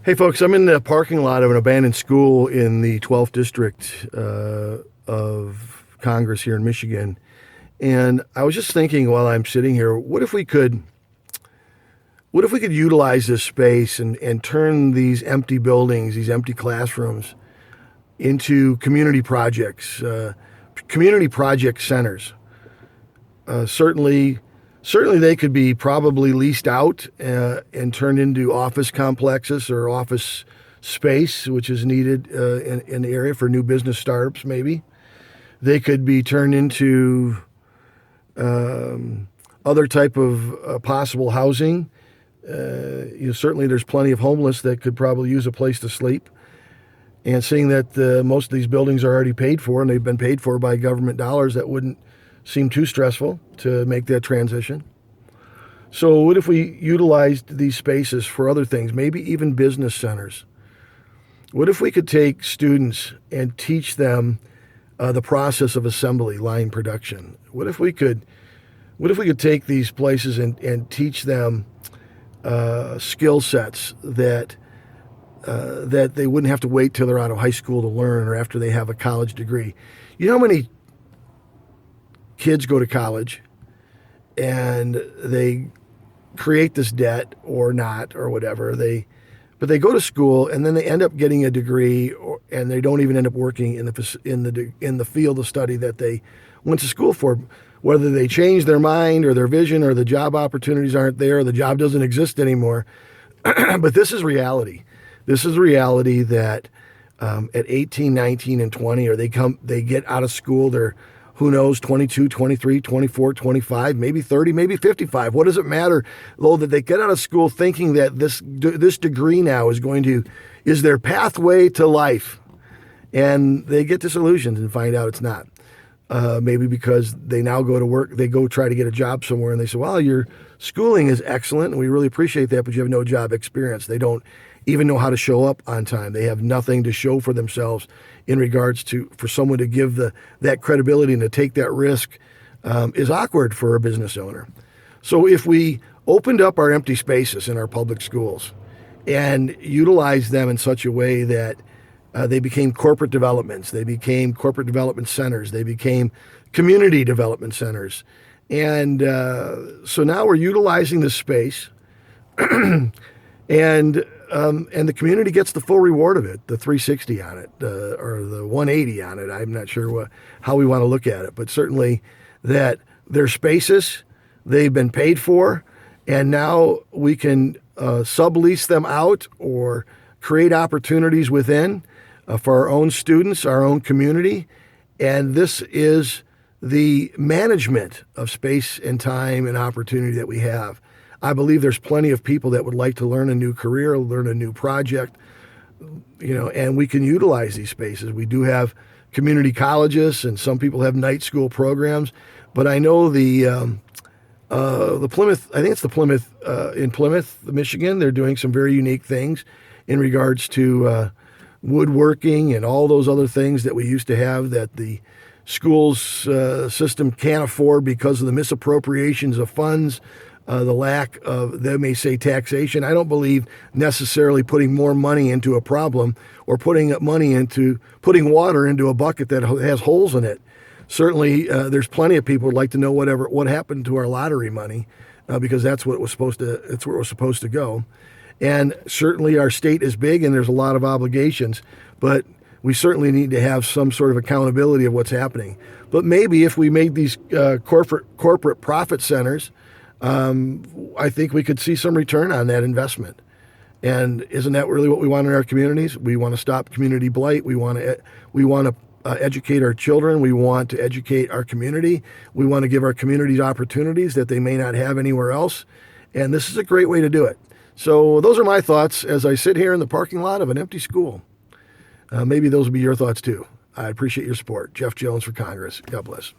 Hey folks, I'm in the parking lot of an abandoned school in the 12th district of Congress here in Michigan. And I was just thinking while I'm sitting here, what if we could utilize this space and turn these empty buildings, these empty classrooms into community project centers. Certainly they could be probably leased out and turned into office complexes or office space, which is needed in the area for new business startups. Maybe they could be turned into other type of possible housing. Certainly there's plenty of homeless that could probably use a place to sleep. And seeing that most of these buildings are already paid for and they've been paid for by government dollars, that wouldn't seem too stressful to make that transition. So what if we utilized these spaces for other things, maybe even business centers? What if we could take students and teach them the process of assembly line production? What if we could take these places and teach them skill sets that they wouldn't have to wait till they're out of high school to learn or after they have a college degree? You know how many kids go to college and they create this debt or not or whatever, but they go to school and then they end up getting a degree and they don't even end up working in the field of study that they went to school for. Whether they change their mind or their vision or the job opportunities aren't there or the job doesn't exist anymore. But this is reality. This is reality that at 18, 19, and 20, or they get out of school, they're, who knows, 22, 23, 24, 25, maybe 30, maybe 55. What does it matter, though, that they get out of school thinking that this degree now is their pathway to life, and they get disillusioned and find out it's not. Maybe because they now go to work, they go try to get a job somewhere, and they say, well, your schooling is excellent, and we really appreciate that, but you have no job experience. They don't even know how to show up on time. They have nothing to show for themselves in regards to, for someone to give that credibility and to take that risk is awkward for a business owner. So if we opened up our empty spaces in our public schools and utilized them in such a way that they became corporate developments, they became corporate development centers, they became community development centers. And so now we're utilizing this space and the community gets the full reward of it, the 360 on it, or the 180 on it. I'm not sure how we want to look at it, but certainly that their spaces, they've been paid for, and now we can sublease them out or create opportunities within for our own students, our own community. And this is the management of space and time and opportunity that we have. I believe there's plenty of people that would like to learn a new career, learn a new project, and we can utilize these spaces. We do have community colleges, and some people have night school programs. But I know the Plymouth, I think it's the Plymouth, in Plymouth, Michigan, they're doing some very unique things in regards to woodworking and all those other things that we used to have that the schools system can't afford because of the misappropriations of funds. The lack of, they may say, taxation. I don't believe necessarily putting more money into a problem or putting water into a bucket that has holes in it. Certainly, there's plenty of people who'd like to know what happened to our lottery money, because that's what it was supposed to go. And certainly our state is big and there's a lot of obligations, but we certainly need to have some sort of accountability of what's happening. But maybe if we made these corporate profit centers, I think we could see some return on that investment. And isn't that really what we want in our communities? We want to stop community blight. We want to educate our children. We want to educate our community. We want to give our communities opportunities that they may not have anywhere else. And this is a great way to do it. So those are my thoughts as I sit here in the parking lot of an empty school. Maybe those will be your thoughts too. I appreciate your support. Jeff Jones for Congress. God bless.